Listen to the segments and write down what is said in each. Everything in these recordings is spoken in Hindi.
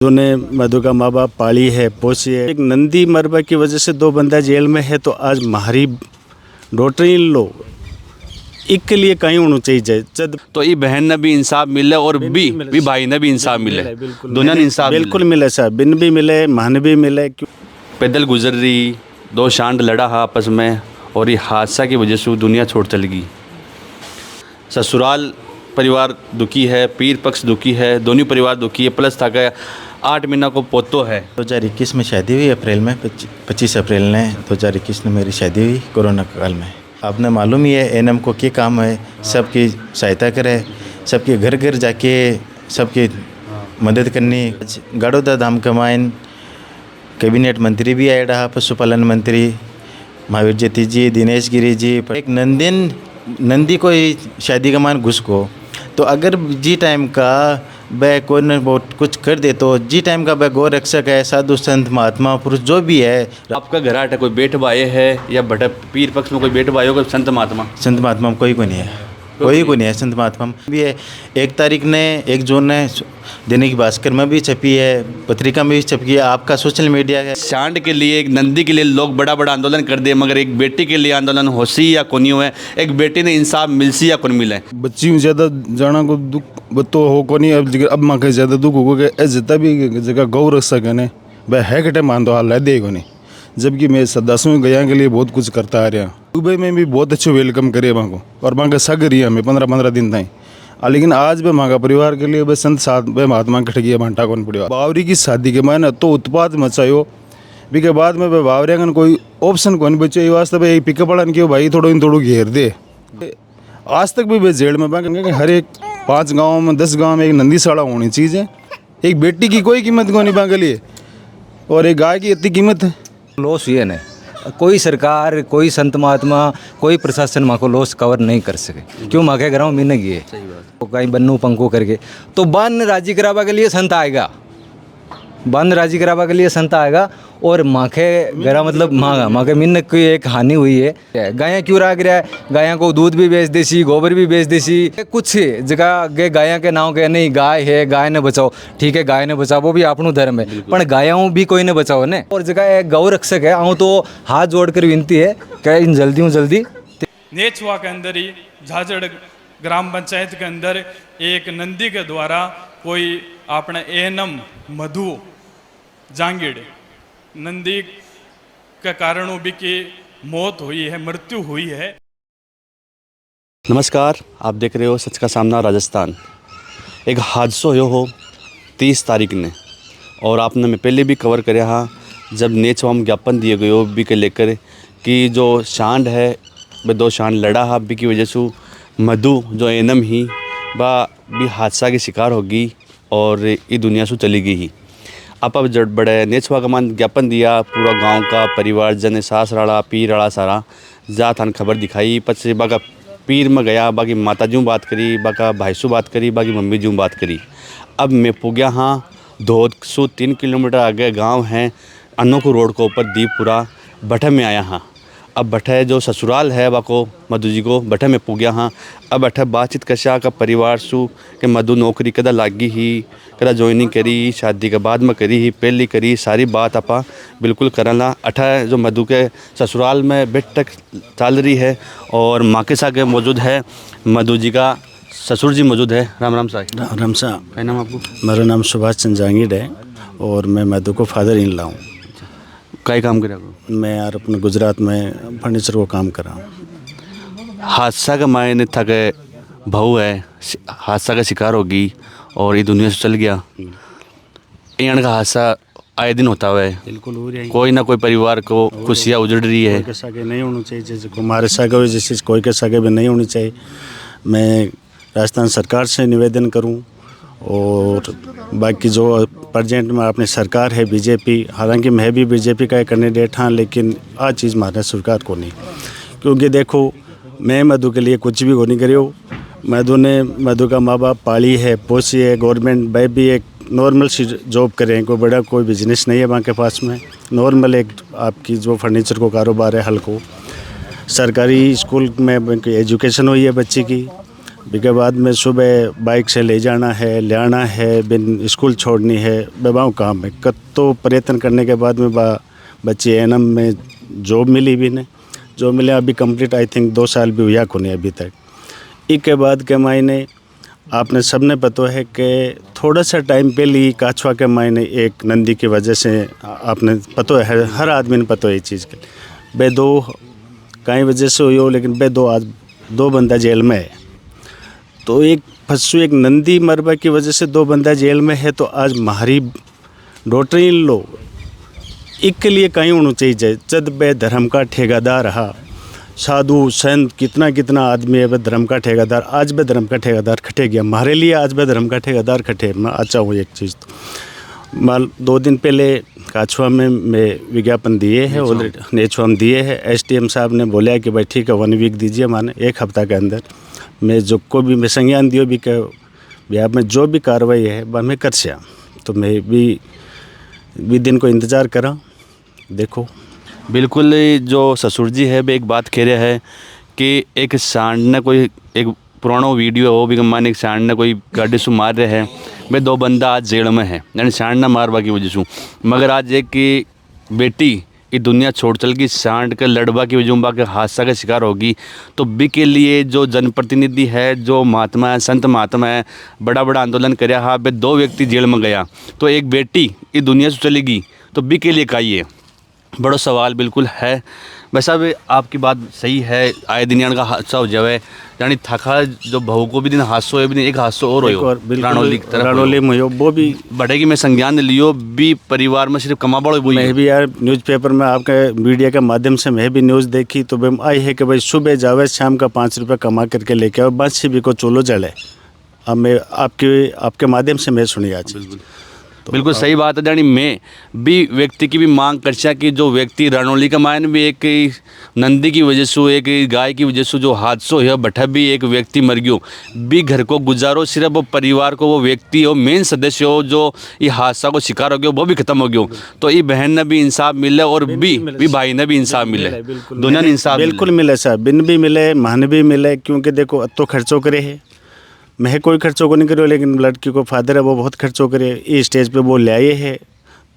मधु ने मधु का माँ बाप पाली है, पोसी है। एक नंदी मरबा की वजह से 2 बंदा जेल में है, तो आज हमारी डॉटर इन लो एक लिए कहीं होना चाहिए जब तो ये बहन ने भी इंसाफ मिले और भी भाई ने भी इंसाफ मिले, दोनों ने इंसाफ बिल्कुल मिले सर, बिन भी मिले, महन भी मिले। पैदल गुजर रही, 2 शांड लड़ा हा आपस में और ये हादसा की वजह से दुनिया छोड़ चल गई। ससुराल परिवार दुखी है, पीर पक्ष दुखी है, दोनों परिवार दुखी है। प्लस था कि 8 महीना को पोतो है। 2021 में शादी हुई अप्रैल में, 25 अप्रैल ने 2021 में मेरी शादी हुई कोरोना काल में। आपने मालूम ही है एएनएम को क्या काम है, सबकी सहायता करे, सबके घर घर जाके सबकी मदद करनी। गाड़ोदा धाम कमाइन कैबिनेट मंत्री भी आए रहा, पशुपालन मंत्री महावीर ज्योति जी, दिनेश गिरी जी। एक नंदी को शादी का मान घुस को, तो अगर जी टाइम का वह कोई न बहुत कुछ कर दे तो जी टाइम का वह गौ रक्षक है, साधु संत महात्मा पुरुष जो भी है। आपका घराट है, कोई बेट भाई है या बड़ा पीर पक्ष में कोई बेट भाई होगा? संत महात्मा में कोई को नहीं है, कोई को नहीं है। संत महात्मा भी है। 1 तारीख ने 1 जून ने दैनिक भास्कर में भी छपी है, पत्रिका में भी छपी है, आपका सोशल मीडिया है। शांड के लिए, एक नंदी के लिए लोग बड़ा बड़ा आंदोलन कर दे, मगर एक बेटी के लिए आंदोलन होसी या कोनी हुए, एक बेटी ने इंसाफ मिलसी या कौन मिले। बच्ची ज़्यादा जाना को दुख बतो हो को नहीं। अब माँ के ज़्यादा दुख होगा कि जितना भी जगह गौ रक्षक है ने वह है कटे मान दो हाल दे को नहीं, जबकि मैं 10वें गया के लिए बहुत कुछ करता आ रहा। दुबई में भी बहुत अच्छे वेलकम करे वहाँ को, और वहाँ के सग रही हमें 15-15 दिन तक। लेकिन आज भी वहाँ का परिवार के लिए बस संत साथ वे महात्मा कट गया भांटा कौन पड़ा। बावरी की शादी के मायने तो उत्पाद मचायो भी के बाद में बावरिया कोई ऑप्शन कौन बचे, ये वास्तव में पिकअप वाला क्यों भाई थोड़ा इन थोड़ा घेर दे। आज तक भी वे जेल में बाकी हर एक 5 गाँव में 10 गाँव में एक नंदीशाला होनी चाहिए। एक बेटी की कोई कीमत को नहीं बांगे लिए, और एक गाय की इतनी कीमत है। लॉस हुए न, कोई सरकार, कोई संत महात्मा, कोई प्रशासन माँ को लॉस कवर नहीं कर सके। क्यों माँ के घरों में न गए तो कहीं बन्नू पंखो करके, तो बन राजी करावा के लिए संत आएगा, बंद राजी करावा के लिए संत आएगा। और माँ के घरा मतलब माँ के मिन्न की एक हानि हुई है। गायें क्यों राग रहा है, गायों को दूध भी बेच देसी, गोबर भी बेच देसी। कुछ जगह गे गायों के नाव के नहीं, गाय है गाय ने बचाओ, ठीक है गाय ने बचाओ, वो भी अपनों धर्म है, पर गायों भी कोई ने बचाओ ने। और जगह एक गौ रक्षक है, आऊँ तो हाथ जोड़कर विनती है कि इन जल्दी नेचवा के अंदर ही झाझड़ ग्राम पंचायत के अंदर एक नंदी के द्वारा कोई अपने एएनएम मधु जांगीड़ नंदी के कारणों भी की मौत हुई है, मृत्यु हुई है। नमस्कार, आप देख रहे हो सच का सामना राजस्थान। एक हादसा हो 30 तारीख ने, और आपने मैं पहले भी कवर कराया हाँ, जब नेचवाम ज्ञापन दिए गए हो भी के लेकर कि जो शांड है वह 2 शांड लड़ा हा भी की वजह से मधु जो एएनएम ही वह भी हादसा की शिकार होगी और ये दुनिया से चली गई ही। अब जब बड़े नेचवा का मान ज्ञापन दिया, पूरा गांव का परिवार जन सास रड़ा पीर रड़ा सारा जा थान खबर दिखाई। पचे बाका पीर में गया, बाकी माता जूँ बात करी, बाका भाई सु बात करी, बाकी मम्मी जूँ बात करी। अब मैं पुग्या हाँ धोद सु 3 किलोमीटर आगे गांव है अनोखू रोड को ऊपर दीपपुरा भट्टे में आया हाँ। अब भट्टे जो ससुराल है वाको मधु जी को भट्टे में पुग्या हाँ। अब भट्टे बातचीत कशा का परिवार सु कि मधु नौकरी कदा लागी ही, कदा ज्वाइनिंग करी, शादी के बाद में करी ही, पहली करी, सारी बात आपा बिल्कुल करला। अठा जो मधु के ससुराल में बेट तक चल रही है, और माँ के साथ मौजूद है मधु जी का ससुर जी मौजूद है। राम राम साहब। राम साहब। क्या नाम आपको? मेरा नाम सुभाष चंद जांगीड़ है, और मैं मधु को फादर इन ला हूँ। क्या काम करे? मैं यार अपने गुजरात में फर्नीचर को काम कर रहा हूँ। हादसा का मायने था कि बहू है हादसा का शिकार होगी और ये दुनिया से चल गया। यहाँ का हादसा आए दिन होता हुआ है, बिल्कुल हो रही है। कोई ना कोई परिवार को खुशियाँ उजड़ रही है। कोई के सागे नहीं होना चाहिए, जैसे हमारे सागे हो जैसे कोई के सागे भी नहीं होनी चाहिए। मैं राजस्थान सरकार से निवेदन करूं, और बाकी जो प्रेजेंट में अपनी सरकार है बीजेपी, हालांकि मैं भी बीजेपी का कैंडिडेट हाँ, लेकिन आ चीज़ मारना सरकार को नहीं। क्योंकि देखो मैं मधु के लिए कुछ भी हो नहीं करी हो। मधु ने मधु का माँ बाप पाली है, पोसी है, गवर्नमेंट भाई भी एक नॉर्मल सी जॉब करें, कोई बड़ा कोई बिजनेस नहीं है वहाँ के पास में। नॉर्मल एक आपकी जो फर्नीचर को कारोबार है हल्को। सरकारी स्कूल में एजुकेशन हुई है बच्ची की, उसके बाद में सुबह बाइक से ले जाना है, ले आना है, बिन स्कूल छोड़नी है, बेबाऊ काम है। कत तो प्रयत्न करने के बाद में बच्चे एनम में जॉब मिली भी नहीं, जो मिले अभी कंप्लीट आई थिंक 2 साल भी हुआ को नहीं अभी तक। इसके बाद के मायने आपने सबने पता है कि थोड़ा सा टाइम पहले ही काछवा के मायने एक नंदी की वजह से आपने पता है, हर आदमी ने पता है ये चीज़ के बे दो कई वजह से हुई हो, लेकिन बे दो आज 2 बंदा जेल में है। तो एक फंसू एक नंदी मरबा की वजह से 2 बंदा जेल में है। तो आज हमारी डॉक्टर इन लो इसके लिए कहीं होना चाहिए जद बे धर्म का ठेकेदार रहा, साधु संत कितना कितना आदमी है, वह धर्म का ठेकेदार, आज वह धर्म का ठेकेदार खटे गया हमारे लिए, आज वह धर्म का ठेकेदार खटे। मैं अच्छा हूँ एक चीज़ तो माल 2 दिन पहले काछवा में मैं विज्ञापन दिए हैं, ऑलरेडी नेचुआम दिए हैं। एसडीएम साहब ने बोला कि भाई ठीक है 1 वीक दीजिए, माने 1 हफ्ता के अंदर मैं जो को भी मैं संज्ञान दियो भी कहो भैया में जो भी कार्रवाई है वह मैं कर सया। तो मैं भी दिन को इंतज़ार करा। देखो बिल्कुल जो ससुर जी है वे एक बात कह रहे हैं कि एक सांड ने कोई एक पुराना वीडियो हो भी माने एक सांड ने कोई गाड़ी से मार रहे हैं, वे 2 बंदा आज जेल में है, यानी सांड ना मारवा की वजह से। मगर आज एक की बेटी ये दुनिया छोड़ चल गई, सांड के लड़वा की वजह के हादसा का शिकार होगी। तो बी के लिए जो जनप्रतिनिधि है, जो महात्मा है, संत महात्मा है, बड़ा बड़ा आंदोलन कराया हाँ बे 2 व्यक्ति जेल में गया, तो एक बेटी ये दुनिया से चलेगी, तो बी के लिए का ये बड़ा सवाल बिल्कुल है। वैसा भी आपकी बात सही है, आए दिन यानी का हादसा हो जाए, यानी थका जो बहू को भी दिन हादसा हो, एक हादसा और हो रानौली की तरफ रानौली में वो भी बढ़ेगी। मैं संज्ञान लियो भी परिवार में सिर्फ कमा बड़ो वही मैं भी यार न्यूज़पेपर में आपके मीडिया के माध्यम से मैं भी न्यूज़ देखी तो मैं आई है कि भाई सुबह जावे शाम का 5 रुपये कमा करके लेके आओ, बस भी को चोलो जले। अब मैं आपके माध्यम से मैं सुनी आज। बिल्कुल सही बात है। यानी मैं भी व्यक्ति की भी मांग करचा कि जो व्यक्ति रणौली का मायन भी एक नंदी की वजह से, एक गाय की वजह से जो हादसा है बठा भी एक व्यक्ति मर गयो, भी घर को गुजारो सिर्फ वो परिवार को, वो व्यक्ति हो मेन सदस्य हो जो ये हादसा को शिकार हो गया वो भी खत्म हो गयो। तो ये बहन ने भी इंसाफ मिले और भी भाई ने भी इंसाफ मिले, दोनों ने इंसाफ बिल्कुल मिले सर, बिन भी मिले मान भी मिले। क्योंकि देखो अब तो खर्चों करे है, मैं कोई खर्चों को नहीं करो, लेकिन लड़की को फादर है वो बहुत खर्चों करे, इस स्टेज पे वो ले आए है।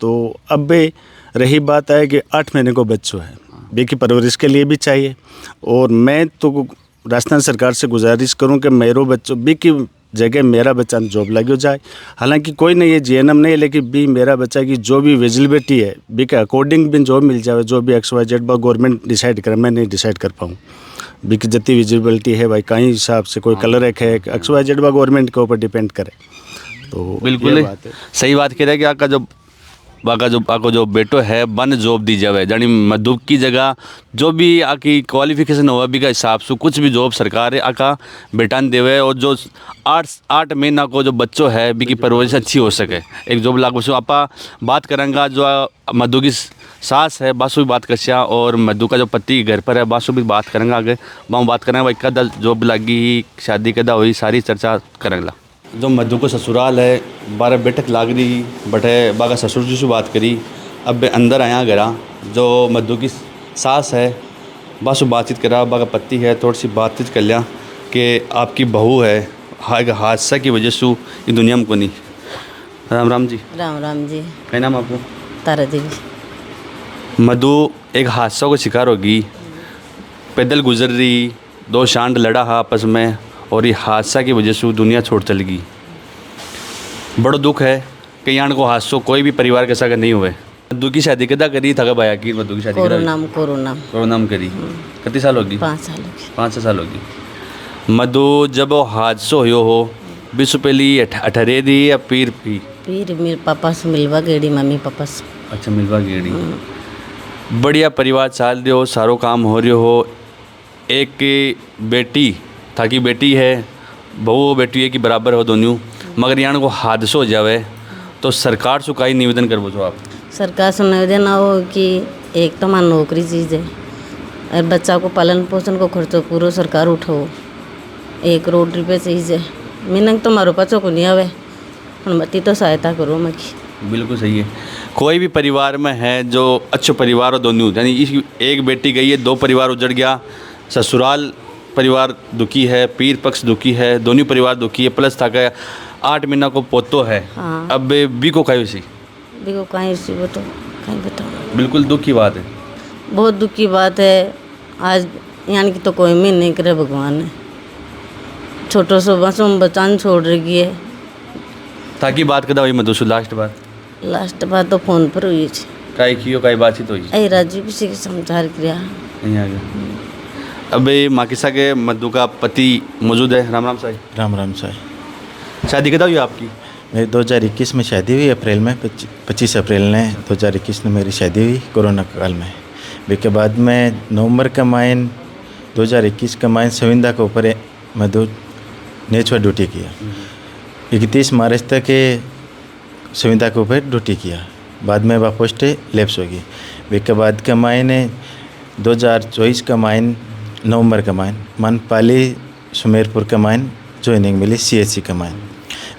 तो अब भी रही बात है कि 8 महीने को बच्चों है, बेकी परवरिश के लिए भी चाहिए। और मैं तो राजस्थान सरकार से गुजारिश करूं कि मेरे बच्चों बी की जगह मेरा बच्चा जॉब लगे जाए। हालांकि कोई नहीं है जीएनएम नहीं है, लेकिन बी मेरा बच्चा की जो भी विजिबिलिटी है बी के अकॉर्डिंग भी जॉब मिल जाए, जो भी XYZ गवर्नमेंट डिसाइड करे, मैं नहीं डिसाइड कर पाऊँ बी की जितनी विजिबिलिटी है भाई कहीं हिसाब से कोई कलर एक है XYZ गवर्नमेंट के ऊपर डिपेंड करे। तो बिल्कुल सही बात कह रहे हैं कि आपको जो बेटो है बन जॉब दी जाए, यानी मधु की जगह जो भी आकी क्वालिफिकेशन हुआ भी का हिसाब से कुछ भी जॉब सरकार आका बेटा ने देवे, और जो 8 महीना को जो बच्चों है भी की परवरिश अच्छी हो सके, एक जॉब लागू से आपा बात करेंगे। जो मधु की सास है बासु भी बात करसिया, और मधु का जो पति घर पर है बासु भी बात करेंगे। आगे वहाँ बात करेंगे भाई कदा जॉब लगी, शादी कदा हुई, सारी चर्चा करेंगे। जो मधु को ससुराल है 12 बैठक लाग रही बटे बागा ससुर जी से बात करी। अब अंदर आया गरा जो मधु की सास है बासु बातचीत करा, बागा पति है थोड़ी सी बातचीत कर लिया कि आपकी बहू है हादसा की वजह से ये दुनिया में को नहीं। राम राम जी। राम राम जी। क्या नाम आपको? तारा देवी। मधु एक हादसा को शिकार होगी, पैदल गुजर रही, 2 सांड लड़ा हा आपस में, और ये हादसा की वजह से दुनिया छोड़ चल गई। बड़ा दुख है कि यहाँ को हादसों कोई भी परिवार के साथ नहीं हुए। मधु की शादी कदा करी था भाया की? मधु की शादी कोरोना में करी। कितनी साल होगी? 5 साल होगी। 5 साल होगी। मधु जब वो हादसा हो विश्व पहली 18 दी या पीर मेरे पापा से मिलवा गेड़ी, मम्मी पापा से। अच्छा मिलवा गेड़ी। बढ़िया परिवार चाल रहे हो, सारो काम हो रहे हो। एक बेटी ताकि बेटी है बहू बेटी है कि बराबर हो दोनों, मगर यहाँ को हादसा हो जावे तो सरकार से कई निवेदन करबो जो आप? सरकार से निवेदन हो कि एक तो मान नौकरी चीज़ है और बच्चा को पालन पोषण को खर्चो पूरा सरकार उठाओ। 1 करोड़ रुपये चीज़ है, मीनंग तो मारो बच्चों को नहीं आवे, मती तो सहायता करो मकी। बिल्कुल सही है। कोई भी परिवार में है जो अच्छे परिवार हो दोनों, यानी एक बेटी गई है 2 परिवार उजड़ गया, ससुराल परिवार दुखी है, पीर पक्ष दुखी है, दोनों परिवार दुखी है, प्लस था कि 8 महीना को पोतो है। हाँ। अब बी को खाई सी देखो कहीं सी वो तो कहीं बताओ, बिल्कुल दुख की बात है। बहुत दुख की बात है। आज यानी कि तो कोई में नहीं करे भगवान ने, छोटो सो बसों बचान छोड़ रही है। ताकि बात कदा हुई मधुसू लास्ट बात लास्ट बात तो फोन पर हुई थी, काई की काई बातचीत हुई ऐ राजू किसी के समाचार किया। नहीं आ गया। अब ये माकिसा के मधु का पति मौजूद है। राम राम साहब। राम राम साहब। शादी कदा हुई आपकी? मेरी 2021 में शादी हुई, अप्रैल में 25 अप्रैल ने 2021 में मेरी शादी हुई कोरोना काल में। उसके बाद में नवंबर का माइन 2021 का माइन संविदा के ऊपर मधु नेचुरल ड्यूटी किया। 31 मार्च तक संविदा के ऊपर ड्यूटी किया, बाद में वह पोस्ट लैप्स होगी। उसके बाद का माइन 2024 का माइन नवंबर का माइन मनपाली सुमेरपुर का माइन ज्वाइनिंग मिली CHC का माइन।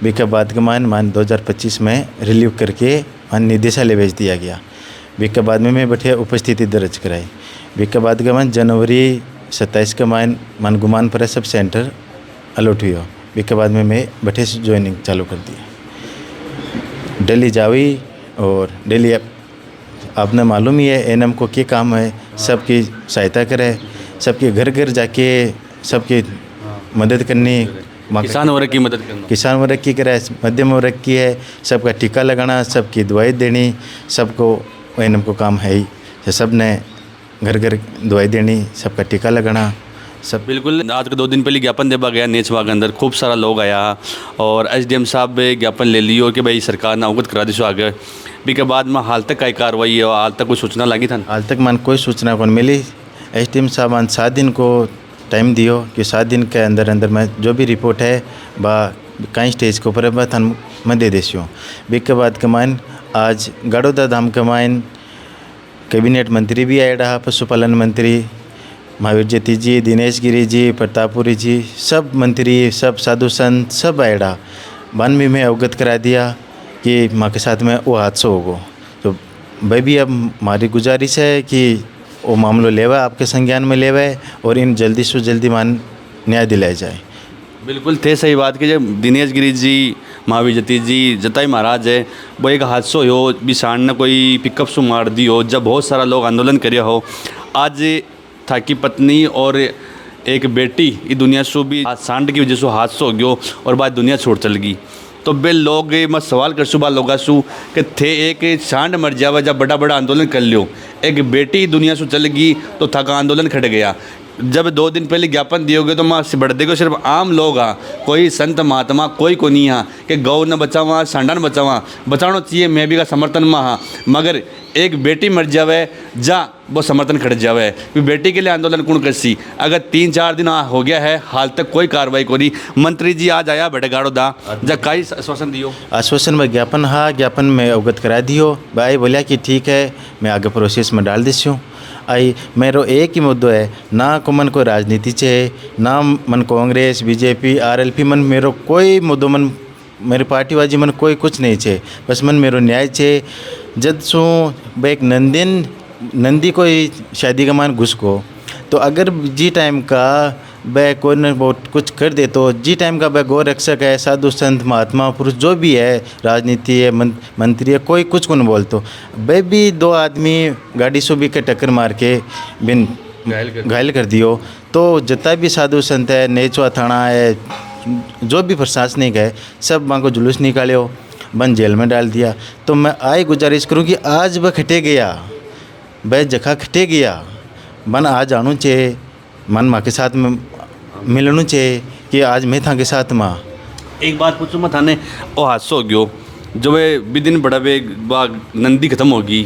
उसके बाद का माइन 2025 में रिलीव करके मान निदेशालय भेज दिया गया। उसके बाद में मैं बैठे उपस्थिति दर्ज कराई। उसके बाद का मान जनवरी 27 का मान गुमानपुरा सब सेंटर अलॉट हुआ। उसके बाद में मैं बैठे से ज्वाइनिंग चालू कर दिया। दिल्ली जावी और दिल्ली आपने मालूम ही है एनएम को क्या काम है, सबकी सहायता करे, सबके घर घर जाके सबकी मदद करनी, किसान वर्ग की मदद करना, किसान वर्ग की करे, मध्यम वर्ग की है, सबका टीका लगाना, सबकी दवाई देनी, सबको एनएम को काम है ही। सब ने घर घर दवाई देनी, सबका टीका लगाना सब। बिल्कुल। आज के 2 दिन पहले ज्ञापन देवा गया नेचवा के अंदर, खूब सारा लोग आया और SDM साहब ज्ञापन ले लियो कि भाई सरकार ने अवगत करा दीसो आगे। भी के बाद में हाल तक कई कार्रवाई है, हाल तक कोई सूचना लगी था? हाल तक मान कोई सूचना कौन मिली। SDM साहब मान 7 दिन को टाइम दियो कि 7 दिन के अंदर अंदर मैं जो भी रिपोर्ट है बा कई स्टेज के ऊपर है थान मैं दे देसियो। उसके बाद के माइन आज गाड़ोदा धाम के माइन कैबिनेट मंत्री भी आए रहा, पशुपालन मंत्री महावीर ज्योति जी, दिनेश गिरी जी, प्रतापपुरी जी, सब मंत्री, सब साधु संत सब आए रहा। बाद में मैं अवगत करा दिया कि माँ के साथ में वो हादसा होगा। तो भाई भी अब हमारी गुजारिश है कि वो मामलो लेवा आपके संज्ञान में लेवा और इन जल्दी से जल्दी मान न्याय दिलाया जाए। बिल्कुल थे सही बात की। जब दिनेश गिरी जी, महावीर जती जी, जताई महाराज है, वो एक हादसा हो भी सांड ने कोई पिकअप से मार दी हो, जब बहुत सारा लोग आंदोलन करे हो। आज था कि पत्नी और एक बेटी ये दुनिया से भी सांड की वजह से हादसा हो गयो और बाद दुनिया छोड़ चल गई। तो बे लोग मैं सवाल कर सुबह लोगा सु कि थे एक सांड मर जावा जब बड़ा बड़ा आंदोलन कर लियो, एक बेटी दुनिया से चल गई तो था का आंदोलन खड़ गया। जब 2 दिन पहले ज्ञापन दियोगे तो माँ से बढ़ देगा सिर्फ आम लोग हाँ, कोई संत महात्मा कोई को नहीं हाँ कि गौ न बचावा सांडा न बचावा, बचाना चाहिए मैं भी का समर्थन में हाँ, मगर एक बेटी मर जावे जा वो समर्थन खड़ जावे। बेटी के लिए आंदोलन कौन करसी? अगर 3-4 दिन हो गया है हाल तक कोई कार्रवाई को नहीं। मंत्री जी आज आया बड़े गाड़ो दा जा कई आश्वासन दियो? आश्वासन में ज्ञापन हाँ, ज्ञापन में अवगत करा दियो। भाई बोलिया कि ठीक है मैं आगे प्रोसेस में डाल देसी हूँ। आई मेरो एक ही मुद्दो है, ना को मन कोई राजनीति से, ना मन कांग्रेस BJP RLP मन मेरो कोई मुद्दो मन मेरी पार्टीबाजी मन कोई कुछ नहीं छे, बस मन मेरो न्याय छे। जब सो एक नंदी कोई शादी का मान घुस को तो अगर जी टाइम का वह कोई न बहुत कुछ कर दे तो जी टाइम का वह गौ रक्षक है, साधु संत महात्मा पुरुष जो भी है, राजनीति है, मंत्री है, कोई कुछ को नहीं बोलतो। वह भी 2 आदमी गाड़ी से भी के टक्कर मार के बिन घायल कर दियो। तो जितना भी साधु संत है, नेचवा थाना है, जो भी प्रशासनिक है, सब वहाँ को जुलूस निकालो, बन जेल में डाल दिया। तो मैं आई गुजारिश करूँ कि आज वह खटे गया, वह जगह खटे गया, मन आज आनू चाहिए, मन माँ के साथ में मिलना चाहिए कि आज मैं था के साथ माँ। एक बात पूछूँ मैं थाने, वो हादसा हो गयो जो वे बिदिन बड़ा वे नंदी खत्म होगी,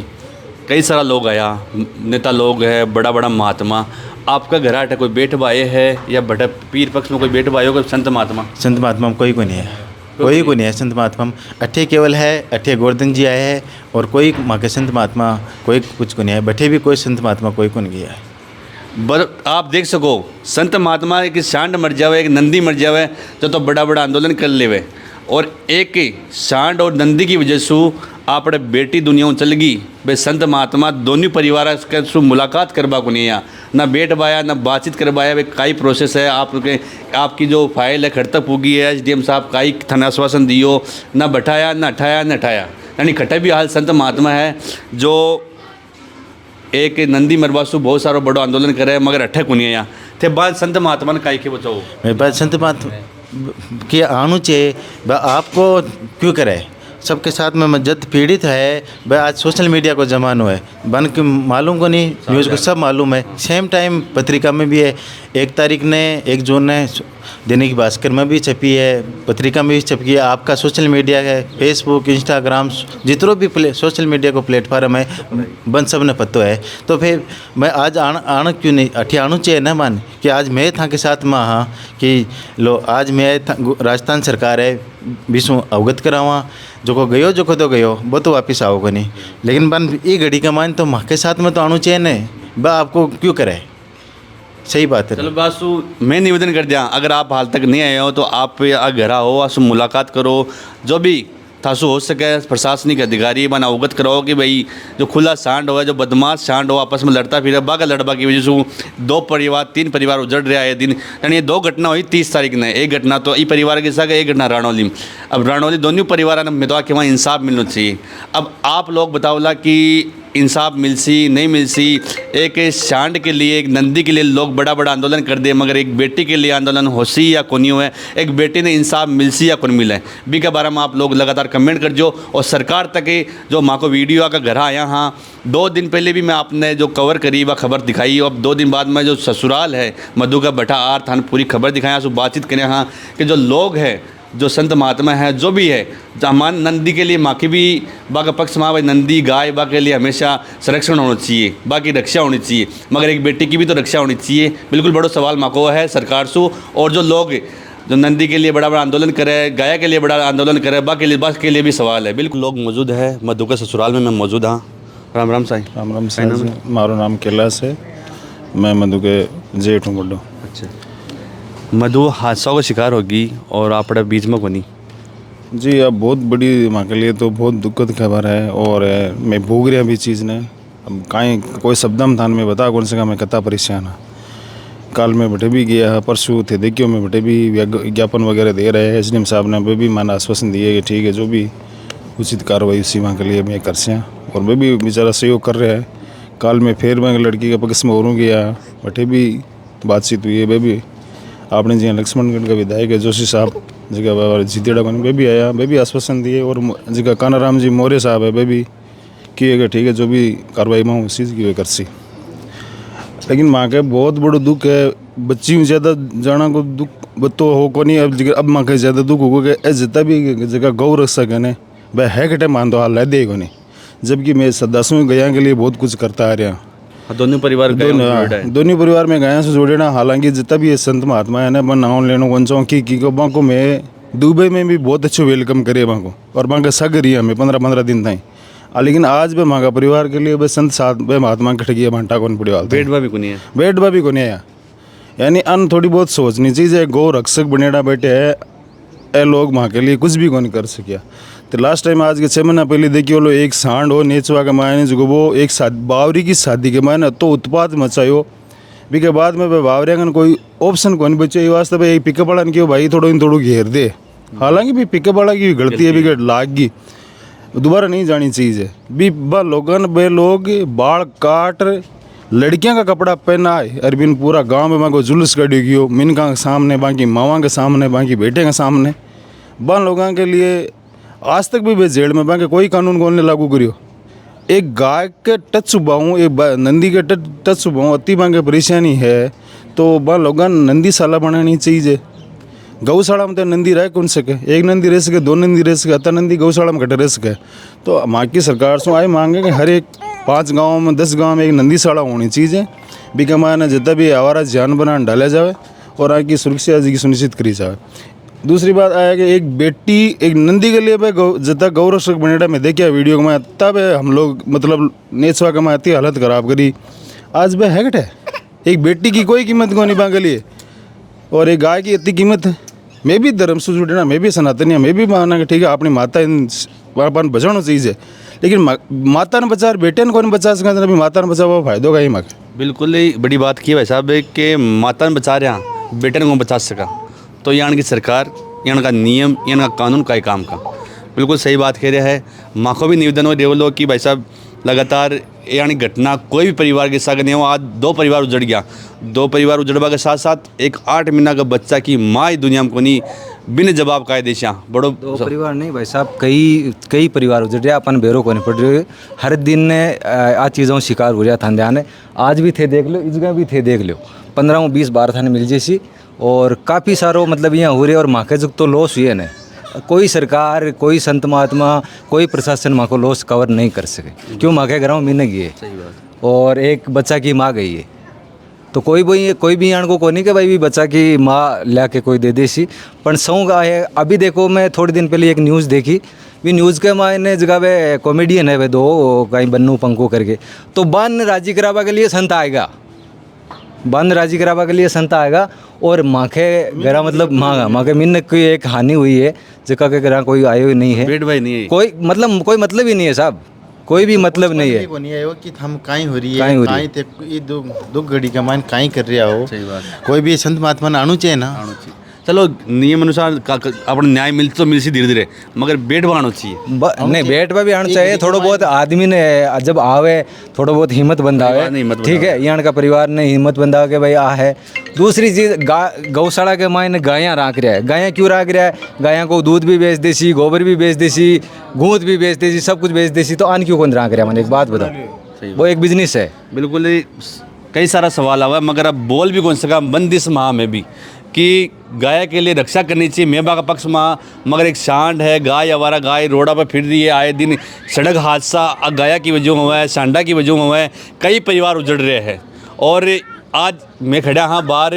कई सारा लोग आया, नेता लोग है, बड़ा बड़ा महात्मा, आपका घर आटा कोई बैठ भाई है या बड़ा पीर पक्ष में कोई बैठ भाई होगा? संत महात्मा में कोई को नहीं है, कोई को नहीं है संत महात्मा में। अठे केवल है, अठे गोवर्धन जी आए हैं और कोई माँ के संत महात्मा कोई कुछ को नहीं है, बैठे भी कोई संत महात्मा कोई को नहीं गया है। आप देख सको संत महात्मा एक सांड मर जावे, एक नंदी मर जावे तो बड़ा बड़ा आंदोलन कर लेवे। और एक सांड और नंदी की वजह से आपने बेटी दुनिया चल गई बे संत महात्मा दोनों परिवार के सु मुलाकात करवा को नहीं आया ना बैठ पाया ना बातचीत करवाया वे काई प्रोसेस है आपकी जो फाइल है खड़ तक पूगी है एसडीएम साहब काई थाना आश्वासन दियो ना बैठाया ना हटाया ना हटाया यानी खट्टा भी हाल संत महात्मा है जो एक नंदी मरवासु बहुत सारो बड़ो आंदोलन करे मगर अठे को नहीं आया थे बाद संत महात्मा ने काई के बचाओ मेरे पास संत महात्मा कि आनु चाहिए वह आपको क्यों करे सबके साथ में मज्जत पीड़ित है वह आज सोशल मीडिया को जमानो है बन के मालूम को नहीं न्यूज़ को सब मालूम है सेम टाइम पत्रिका में भी है 1 तारीख ने 1 जून ने दैनिक भास्कर में भी छपी है पत्रिका में भी छपी है आपका सोशल मीडिया है फेसबुक इंस्टाग्राम जितने भी सोशल मीडिया को प्लेटफॉर्म है बन सब ने पतो है तो फिर मैं आज आना क्यों नहीं अठी आना चाहिए ना मान कि आज मैं था के साथ में हाँ कि लो आज मैं राजस्थान सरकार है विश्व अवगत करावा जो को गयो वो तो वापस आओ को नहीं लेकिन बन ये घड़ी का मान तो माँ के साथ में तो आना चाहिए नहीं वह आपको क्यों करे सही बात है। चलो बासु मैं निवेदन कर दिया अगर आप हाल तक नहीं आए हो तो आप घर आओ आसु मुलाकात करो जो भी थासु हो सके प्रशासनिक अधिकारी बना अवगत कराओ कि भाई जो खुला सांड हो जो बदमाश सांड हो आपस में लड़ता फिर बागा लड़बा की वजह से 2 परिवार 3 परिवार उजड़ रहा है दिन यानी ये 2 घटना हुई 30 तारीख ने एक घटना तो ई परिवार के साथ एक घटना राणौली में अब राणौली दोनों परिवार ने मितवा के वहाँ इंसाफ मिलना चाहिए। अब आप लोग बताओला कि इंसाफ मिलसी नहीं मिलसी एक सांड के लिए एक नंदी के लिए लोग बड़ा बड़ा आंदोलन कर दे मगर एक बेटी के लिए आंदोलन होसी या कोनी है एक बेटी ने इंसाफ मिलसी या कौन मिले बी के बारे में आप लोग लगातार कमेंट कर जो और सरकार तक जो माँ को वीडियो का घर आया हाँ 2 दिन पहले भी मैं आपने जो कवर करी वह खबर दिखाई अब 2 दिन बाद में जो ससुराल है मधु का भट्टा आर थान पूरी खबर दिखाया सो बातचीत करें हाँ कि जो लोग हैं जो संत महात्मा है जो भी है हमान नंदी के लिए माँ की भी बाका पक्ष में भाई नंदी गाय बा के लिए हमेशा संरक्षण होना चाहिए बाकी रक्षा होनी चाहिए मगर एक बेटी की भी तो रक्षा होनी चाहिए। बिल्कुल बड़ो सवाल माँ को है सरकार से और जो लोग जो नंदी के लिए बड़ा बड़ा आंदोलन करे गाय के लिए बड़ा आंदोलन करे बा के लिए भी सवाल है। बिल्कुल लोग मौजूद है मधु का ससुराल में मैं मौजूद हाँ। राम राम साईं। राम राम साईं मारो नाम कैलाश है मैं मधु के जेठ हूँ बड़ो। अच्छा मधु हादसा का शिकार होगी और आप बीच में कोनी जी अब बहुत बड़ी माँ के लिए तो बहुत दुखद खबर है और मैं भोग रहा भी चीज़ ने अब कहीं कोई शब्दम थान में बता कौन से का मैं कता परेशान हाँ काल में बटे भी गया परसों थे देखियो मैं बटे भी विज्ञापन वगैरह दे रहे हैं एसडीएम साहब ने वे भी माना आश्वासन दिए कि ठीक है जो भी उचित कार्रवाई उसी माँ के लिए मैं कर से और वे भी बेचारा सहयोग कर रहा है। काल में फिर मैं लड़की के पक्ष में और गया बटे भी बातचीत हुई है वे भी आपने जी लक्ष्मणगढ़ का विधायक है जोशी साहब जगह जीतेड़ा बने वे भी आया वे भी आश्वासन दिए और जगह कानाराम जी मौर्य साहब है वे भी किए ठीक है जो भी कार्रवाई में उसी की वे कर सी। लेकिन माँ के बहुत बड़ो दुख है बच्ची ज़्यादा जाना को दुख तो हो को नहीं अब माँ के ज़्यादा दुख हो गया जितना भी जगह गौ रख सके ने वह है कटे मान दो हाल दे को नहीं जबकि मैं 10वें गया के लिए बहुत कुछ करता आ रहा दोनों परिवार दोनों परिवार में गया से जोड़े ना हालांकि जितना भी संत महात्मा है ना मैं नाम लेनो कौन सा की को बाँ को मैं दुबई में भी बहुत अच्छे वेलकम करे वहाँ को और वहाँ का सग रही है हमें 15 दिन तक लेकिन आज भी वहाँ का परिवार के लिए बस संत साथ में महात्मा कट गया भांटा कौन पड़े बेटवा भी कोनी है बेटवा भी कोनी है यानी अन थोड़ी बहुत सोचनी चाहिए गौ रक्षक बनेड़ा बैठे है ए लोग वहाँ के लिए कुछ भी कौन कर सकिया। तो लास्ट टाइम आज के 6 महीना पहले देखिए लो एक सांड हो नेचवा के मायने जो वो एक बावरी की शादी के मायने तो उत्पाद मचायो भी के बाद में बावरिया कोई ऑप्शन कौन बचे ये वास्ते भाई पिकअप वाला क्यों भाई थोड़ा घेर दे हालांकि भी पिकअप वाला की गलती है भी लाग गई दोबारा नहीं जानी चाहिए भी बे लोग बाल काट लड़कियां का कपड़ा पहना है अरबिन पूरा गांव में बाकी जुलूस कड़ी गयो मिनका के सामने बाकी मावा के सामने बाकी बेटे के सामने बन लोगों के लिए आज तक भी जेल में बाकी कोई कानून कौन ने लागू करियो। एक गाय के टच सुबाऊँ एक नंदी के टच सुबाऊँ अति बाकी परेशानी है तो बन लोगों नंदीशाला बनानी चाहिए। गौशाला में तो नंदी रह कौन सके एक नंदी रह सके 2 नंदी रह सके अतः नंदी गौशाला में घटे रह सके तो माँ की सरकार से आए मांगे कि हर एक 5 गाँव में 10 गाँव में एक नंदीशाला होनी चाहिए बिका माने जितना भी आवारा जानवर डाला जाए और आगे की सुरक्षा की सुनिश्चित करी जाए। दूसरी बात आया कि एक बेटी एक नंदी के लिए भाई जितना गौ रक्षक बनेड़ा में देखिए वीडियो में तब हम लोग मतलब नेचवा का इतनी हालत खराब करी आज भाई है घटे एक बेटी की कोई कीमत को नहीं बांगे लिए और एक गाय की इतनी कीमत है मैं भी धर्म से जुड़ना, मैं भी सनातनी हूं, मैं भी माना कि ठीक है अपनी माता अपन बचाना चाहिए, लेकिन माता ने बचा बेटे ने कौन बचा सका, अभी माता ने बचा वो फायदो का ही मग। बिल्कुल ही बड़ी बात की भाई साहब कि माता ने बचा रहे हैं, बेटे ने कौन बचा सका। तो यहाँ की सरकार, यहाँ का नियम, यहाँ का कानून का ही काम का बिल्कुल सही बात कह रहा है। माँ को भी निवेदन हो देवलो कि भाई साहब लगातार यानी घटना कोई भी परिवार के साथ नहीं हो। आज 2 परिवार उजड़ गया, 2 परिवार उजड़वा के साथ साथ एक 8 महीना का बच्चा की माँ दुनिया में को नहीं बिन जवाब का देशा बड़ो 2 परिवार नहीं भाई साहब, कई परिवार उजड़ रहा, अपन बेरों को नहीं पड़ रहे। हर दिन ने आ चीज़ों शिकार हो रहा था ध्यान। आज भी थे देख लो, इस जगह भी थे देख लो, 15-20 बार थाने मिल जैसी, और काफ़ी सारो मतलब यहाँ हो रहे। और माँ के जो तो लॉस हुई है ना, कोई सरकार, कोई संत महात्मा, कोई प्रशासन माँ को लॉस कवर नहीं कर सके। क्यों माँ के ग्राम मिलने गई है और एक बच्चा की माँ गई है, तो कोई भी यान को नहीं कि भाई भी बच्चा की माँ ला के कोई दे देसी पण सौ का है। अभी देखो मैं थोड़े दिन पहले एक न्यूज़ देखी, भी न्यूज़ के मायने जगह वे कॉमेडियन है वे 2 कहीं बन्नू पंको करके, तो बन राजी करावा के लिए संत आएगा, बंद राजी करावा के लिए संत आएगा। और माँ के घरा मतलब माँ के मिन्न की एक हानि हुई है, जगह के घरा कोई आयो नहीं है, पेट भाई नहीं है, कोई मतलब ही नहीं है साहब, कोई भी मतलब नहीं है। को नहीं आयो कि हम काई हो रही काई हो है, रही काई ते ये दो घड़ी का मान काई कर रहा हो। सही बात है। कोई भी संत महात्मा ने आनु चाहिए ना। चलो नियम अनुसार अपने न्याय मिलते तो मिल सी धीरे धीरे, मगर बेट बनाना चाहिए। नहीं बेट पर भी आना चाहिए, थोड़ा बहुत आदमी ने जब आवे थोड़ा बहुत हिम्मत बंधावे, ठीक है। यहाँ का परिवार ने हिम्मत बंधा के भाई आ है। दूसरी चीज़ गौशाला के मायने गायाँ राख रहा है, गायाँ क्यों राख रहा है, गायाँ को दूध भी बेच देसी, गोबर भी बेच देसी, गूँत भी बेच देसी, सब कुछ बेच देसी, तो आन क्यों कौन राख रहा है। मैंने एक बात बताओ, वो एक बिजनेस है। बिल्कुल ही कई सारा सवाल हुआ, मगर अब बोल भी कौन सका बंदिश माह में भी कि गाय के लिए रक्षा करनी चाहिए, मेबा का पक्ष माँ, मगर एक सांड है, गाय आवारा गाय रोडा पर फिर रही है, आए दिन सड़क हादसा गाया की वजह हुआ है, सांडा की वजह हुआ है, कई परिवार उजड़ रहे हैं। और आज मैं खड़ा हाँ बाहर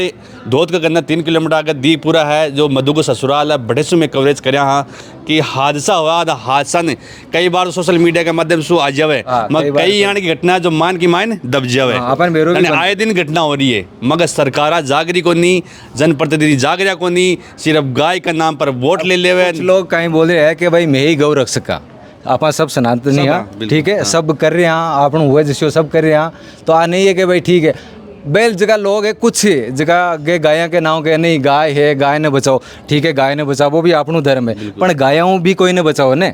धोत का करना 3 किलोमीटर आगे दीपुरा है, जो मधु को ससुराल है, बड़े सु में कवरेज कराया हाँ कि हादसा हुआ, हादसा ने कई बार सोशल मीडिया के माध्यम से आ जावे, मगर कई यहाँ की घटना जो मान की मान दब जावे, आए दिन घटना हो रही है, मगर सरकार जागरी को नहीं, जनप्रतिनिधि जागरिया को नहीं, सिर्फ गाय का नाम पर वोट ले ले। लोग कहीं बोल रहे हैं कि भाई मैं ही गौ रख सका, आप सब सनातनी हैं, ठीक है, सब कर रहे हैं, आप हुए जिसको सब कर रहे हैं, तो आ नहीं है कि भाई ठीक है बैल जगह लोग है, कुछ जगह के गायों के नाम के नहीं, गाय है गाय ने बचाओ, ठीक है गाय ने बचाओ, वो भी अपनों धर्म है, पर गायों भी कोई ने बचाओ ने,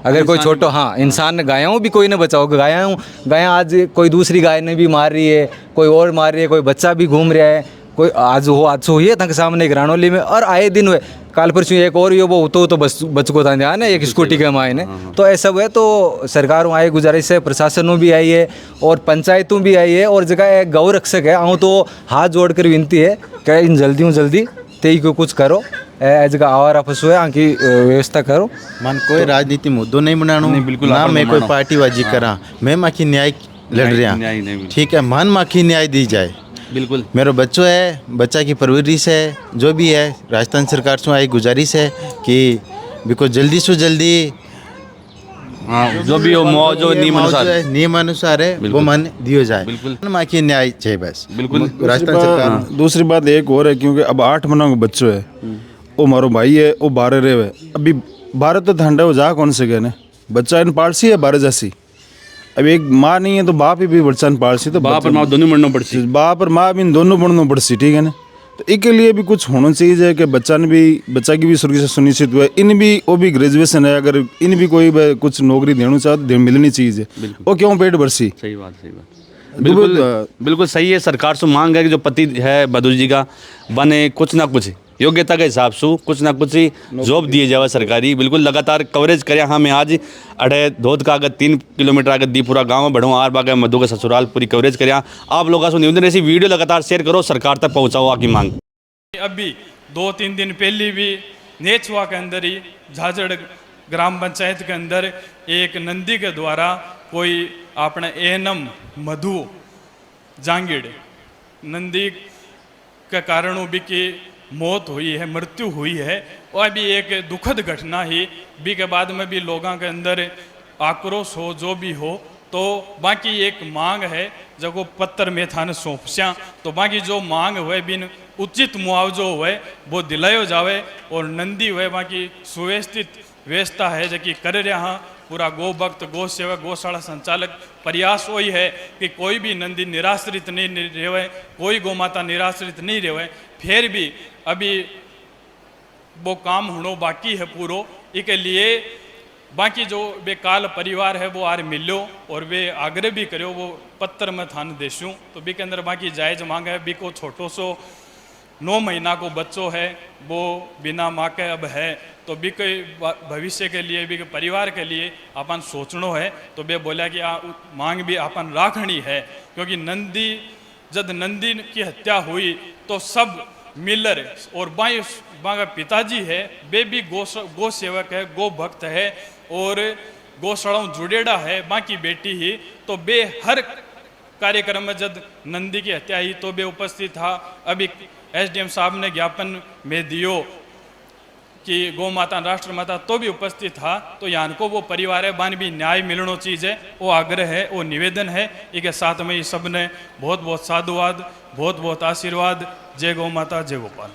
अगर कोई छोटो हाँ इंसान ने गायों भी कोई ने बचाओ। गायाँ आज कोई दूसरी गाय ने भी मार रही है, कोई और मार रही है, कोई बच्चा भी घूम रहा है, कोई आज हुई है तक सामने ग्रानोली में, और आए दिन हुए काल परसों एक और वो तो बच को था ध्यान है, एक स्कूटी के मायने, तो ऐसा हुआ। तो सरकारों आई गुजारिश है, प्रशासनों भी आई है और पंचायतों भी आई है, और जगह एक गौ रक्षक है आऊँ तो हाथ जोड़ कर विनती है कि इन जल्दी तेई को कुछ करो, जगह आवारा पशु है आँकी व्यवस्था करो। मन कोई राजनीति मुद्दों नहीं बनाना, बिल्कुल ना मैं कोई पार्टीबाजी करा, मैं माँ की न्याय लड़ रहा, ठीक है, मान माँ की न्याय दी जाए। बिल्कुल मेरा बच्चों है, बच्चा की परवरिश है, जो भी है राजस्थान सरकार से आई गुजारिश है कि बिल्कुल जल्दी से जल्दी हाँ जो भी हो जो नियम अनुसार है वो मान दियो जाए, बिल्कुल माँ की न्याय चाहिए बस। बिल्कुल राजस्थान सरकार। दूसरी बात एक और है, क्योंकि अब 8 महीना का बच्चों है, वो मारो भाई है, वो 12 रहे हुए, अभी 12 तो ठंडा हो जा कौन से कहने, बच्चा इन पारसी है 12 जैसी, अब एक माँ नहीं है तो बाप ही भी बच्चा पालसी, तो बाप और माँ दोनों बनना पड़ती, बाप और माँ भी इन दोनों बनना पड़ती, ठीक है ना। तो इनके लिए भी कुछ होना चाहिए कि बच्चा की भी सुरक्षा सुनिश्चित हुआ, इन भी वो भी ग्रेजुएशन है, अगर इन भी कोई कुछ नौकरी देना चाहे मिलनी चाहिए, वो क्यों पेट भरसी। सही बात बिल्कुल सही है। सरकार से मांग है कि जो पति है बधू जी का बने कुछ ना कुछ योग्यता के हिसाब से कुछ ना कुछ जॉब दिए जाए सरकारी, बिल्कुल लगातार कवरेज करें। हाँ मैं आज अढ़े धोत का अगर 3 किलोमीटर आगे दीपुरा गाँव में बढ़ूँ, आर बाग मधु का ससुराल पूरी कवरेज करें। आप लोगों से निवेदन ऐसी वीडियो लगातार शेयर करो, सरकार तक पहुँचाओ आपकी मांग। अभी 2-3 दिन पहले भी नेचवा के अंदर ही झाझड़ ग्राम पंचायत के अंदर एक नंदी के द्वारा कोई अपने एनम मधु जांगिड़ नंदी के कारणों भी की मौत हुई है, मृत्यु हुई है, और अभी एक दुखद घटना ही भी के बाद में भी लोगों के अंदर आक्रोश हो जो भी हो, तो बाकी एक मांग है जब वो पत्थर में था सौंपस्या, तो बाकी जो मांग हुए बिन उचित मुआवजो हुए वो दिलायो जावे और नंदी हुए बाकी सुव्यवस्थित व्यवस्था है जबकि कर रहा हाँ पूरा गो भक्त गो सेवक गौशाला संचालक प्रयास वही है कि कोई भी नंदी निराश्रित नहीं रहे, कोई गौ माता निराश्रित नहीं रहे। फिर भी अभी वो काम होना बाकी है पूरो, इसके लिए बाकी जो वे काल परिवार है वो आर मिलो और वे आग्रह भी करो वो पत्र में थान देशूँ तो बी के अंदर बाकी जायज मांग है। बी को छोटो सो 9 महीना को बच्चों है वो बिना माँ के अब है तो बी के भविष्य के लिए बी के परिवार के लिए अपन सोचनो है तो बे बोला कि मांग भी अपन राखनी है क्योंकि नंदी जब नंदी की हत्या हुई तो सब मिलर और बागा पिताजी है वे भी गो सेवक है गो भक्त है और गौशालाओं जुड़ेड़ा है बाकी बेटी ही तो बे हर कार्यक्रम में जब नंदी की हत्या ही तो बे उपस्थित था। अभी एसडीएम साहब ने ज्ञापन में दियो कि गौ माता राष्ट्र माता तो भी उपस्थित था तो यहाँ को वो परिवार है बान भी न्याय मिलनो चीज़ है वो आग्रह है वो निवेदन है। इसके साथ में ये सब ने बहुत बहुत साधुवाद बहुत बहुत आशीर्वाद। जय गौ माता जय गोपाल।